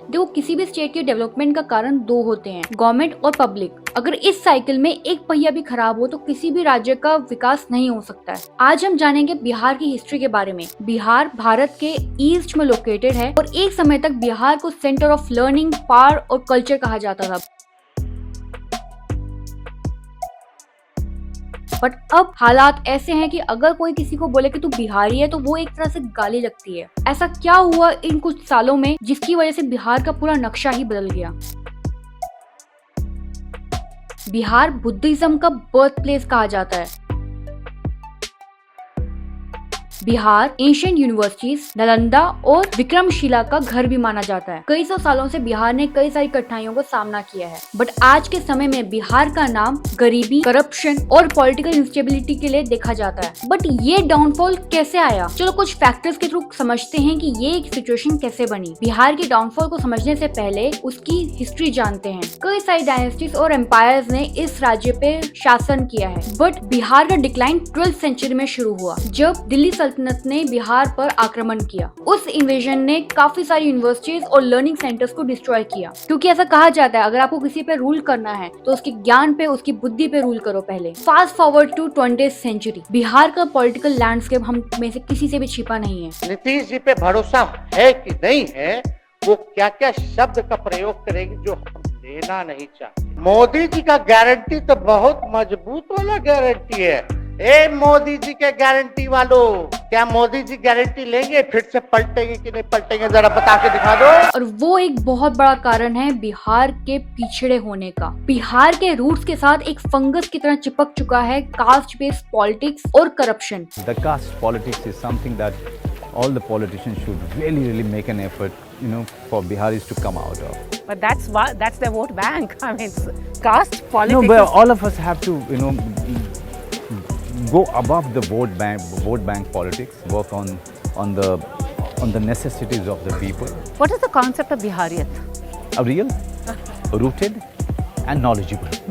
देखो, किसी भी स्टेट के डेवलपमेंट का कारण दो होते हैं, गवर्नमेंट और पब्लिक। अगर इस साइकिल में एक पहिया भी खराब हो तो किसी भी राज्य का विकास नहीं हो सकता है। आज हम जानेंगे बिहार की हिस्ट्री के बारे में। बिहार भारत के ईस्ट में लोकेटेड है और एक समय तक बिहार को सेंटर ऑफ लर्निंग, पावर और कल्चर कहा जाता था। बट अब हालात ऐसे हैं कि अगर कोई किसी को बोले कि तू बिहारी है तो वो एक तरह से गाली लगती है। ऐसा क्या हुआ इन कुछ सालों में जिसकी वजह से बिहार का पूरा नक्शा ही बदल गया? बिहार बुद्धिज्म का बर्थ प्लेस कहा जाता है। बिहार एशियन यूनिवर्सिटीज, नालंदा और विक्रमशिला का घर भी माना जाता है। कई सौ सालों से बिहार ने कई सारी कठिनाइयों का सामना किया है, बट आज के समय में बिहार का नाम गरीबी, करप्शन और पॉलिटिकल इंस्टेबिलिटी के लिए देखा जाता है। बट ये डाउनफॉल कैसे आया? चलो कुछ फैक्टर्स के थ्रू समझते हैं कि ये एक सिचुएशन कैसे बनी। बिहार के डाउनफॉल को समझने से पहले उसकी हिस्ट्री जानते हैं। कई सारी डायनेस्टीज और एम्पायर्स ने इस राज्य पे शासन किया है, बट बिहार का डिक्लाइन 12th सेंचुरी में शुरू हुआ जब दिल्ली सल्तनत ने बिहार पर आक्रमण किया। उस इन्वेजन ने काफी सारी यूनिवर्सिटीज और लर्निंग सेंटर्स को डिस्ट्रॉय किया, क्योंकि ऐसा कहा जाता है अगर आपको किसी पे रूल करना है तो उसके ज्ञान पे, उसकी बुद्धि पे रूल करो पहले। Fast forward to 20th century, Bihar का पॉलिटिकल लैंडस्केप हम में से किसी से भी छिपा नहीं है। नीतीश जी पे भरोसा है कि नहीं है, वो क्या क्या शब्द का प्रयोग करेगी जो हम लेना नहीं चाहते। मोदी जी का गारंटी तो बहुत मजबूत वाला गारंटी है। ए मोदी जी के गारंटी वालों, क्या मोदी जी गारंटी लेंगे? फिर से पलटेंगे कि नहीं पलटेंगे, जरा बता के दिखा दो। और वो एक बहुत बड़ा कारण है बिहार के पिछड़े होने का। बिहार के रूट्स के साथ एक फंगस की तरह चिपक चुका है कास्ट बेस्ड पॉलिटिक्स और corruption. The caste politics is something that all the politicians should really make an effort, for Biharis to come out of. But that's their vote bank. I mean, caste politics. No, but all of us have to, go above the vote bank politics, work on the necessities of the people. What is the concept of Bihariyat? A real, rooted and knowledgeable.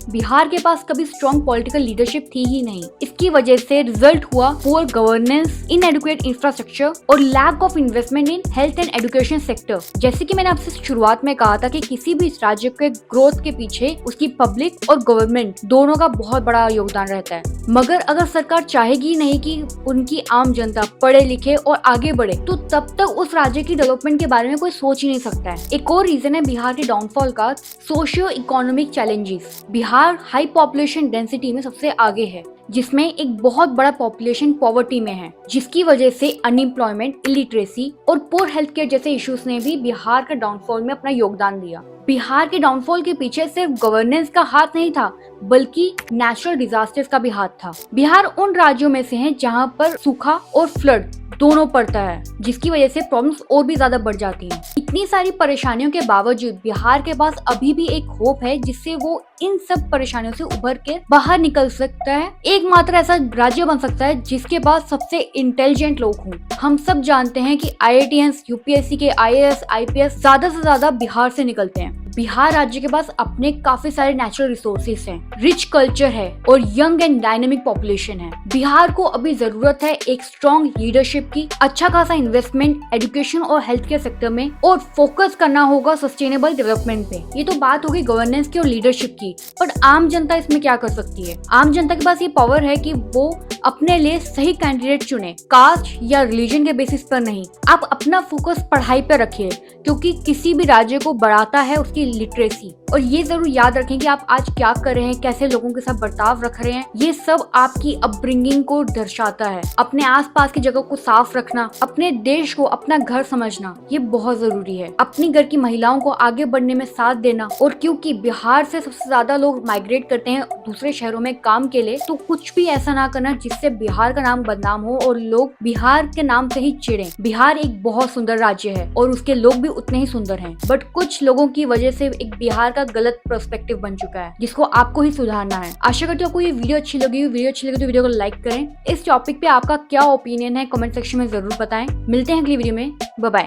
Bihar के पास कभी strong political leadership थी ही नहीं। इसकी वजह से result हुआ poor governance, inadequate infrastructure और lack of investment in health and education sector. जैसे कि मैंने आपसे शुरुआत में कहा था कि किसी भी राज्य के ग्रोथ के पीछे उसकी पब्लिक और गवर्नमेंट दोनों का बहुत बड़ा योगदान रहता है। मगर अगर सरकार चाहेगी नहीं कि उनकी आम जनता पढ़े लिखे और आगे बढ़े, तो तब तक उस राज्य की डेवलपमेंट के बारे में कोई सोच ही नहीं सकता है। एक और रीजन है बिहार के डाउनफॉल का, socio economic challenges. Bihar high population density में सबसे आगे है, जिसमें एक बहुत बड़ा पॉपुलेशन पॉवर्टी में है, जिसकी वजह से अनएम्प्लॉयमेंट, इलिटरेसी और पुअर हेल्थ केयर जैसे इश्यूज ने भी बिहार का डाउनफॉल में अपना योगदान दिया। बिहार के डाउनफॉल के पीछे सिर्फ गवर्नेंस का हाथ नहीं था, बल्कि नेचुरल डिजास्टर्स का भी हाथ था। बिहार उन राज्यों में से है जहां पर सूखा और फ्लड दोनों पड़ता है, जिसकी वजह से प्रॉब्लम्स और भी ज्यादा बढ़ जाती हैं। इतनी सारी परेशानियों के बावजूद बिहार के पास अभी भी एक होप है जिससे वो इन सब परेशानियों से उभर के बाहर निकल सकता है। एकमात्र ऐसा राज्य बन सकता है जिसके पास सबसे इंटेलिजेंट लोग हों। हम सब जानते हैं कि IITians, UPSC के IAS, IPS ज्यादा से ज्यादा बिहार से निकलते हैं। बिहार राज्य के पास अपने काफी सारे नेचुरल रिसोर्सेस हैं, रिच कल्चर है और यंग एंड डायनेमिक पॉपुलेशन है। बिहार को अभी जरूरत है एक स्ट्रॉन्ग लीडरशिप की, अच्छा खासा इन्वेस्टमेंट एजुकेशन और हेल्थ केयर सेक्टर में, और फोकस करना होगा सस्टेनेबल डेवलपमेंट पे। ये तो बात होगी गवर्नेंस की और लीडरशिप की, बट आम जनता इसमें क्या कर सकती है? आम जनता के पास ये पावर है कि वो अपने लिए सही कैंडिडेट चुने, कास्ट या रिलीजन के बेसिस पर नहीं। आप अपना फोकस पढ़ाई पर रखिए, क्योंकि किसी भी राज्य को बढ़ाता है उसकी लिटरेसी। और ये जरूर याद रखें कि आप आज क्या कर रहे हैं, कैसे लोगों के साथ बर्ताव रख रहे हैं, ये सब आपकी अपब्रिंगिंग को दर्शाता है। अपने आसपास की जगह को साफ रखना, अपने देश को अपना घर समझना, ये बहुत जरूरी है। अपनी घर की महिलाओं को आगे बढ़ने में साथ देना। और क्योंकि बिहार से सबसे ज्यादा लोग माइग्रेट करते हैं दूसरे शहरों में काम के लिए, तो कुछ भी ऐसा ना करना जिससे बिहार का नाम बदनाम हो और लोग बिहार के नाम से ही चिढ़े। बिहार एक बहुत सुंदर राज्य है और उसके लोग भी उतने ही सुंदर हैं, बट कुछ लोगों की वजह से एक बिहार का गलत पर्सपेक्टिव बन चुका है, जिसको आपको ही सुधारना है। आशा करती हूँ आपको ये वीडियो अच्छी लगी तो वीडियो को लाइक करें। इस टॉपिक पे आपका क्या ओपिनियन है कमेंट सेक्शन में जरूर बताएं। मिलते हैं अगली वीडियो में, बाय बाय।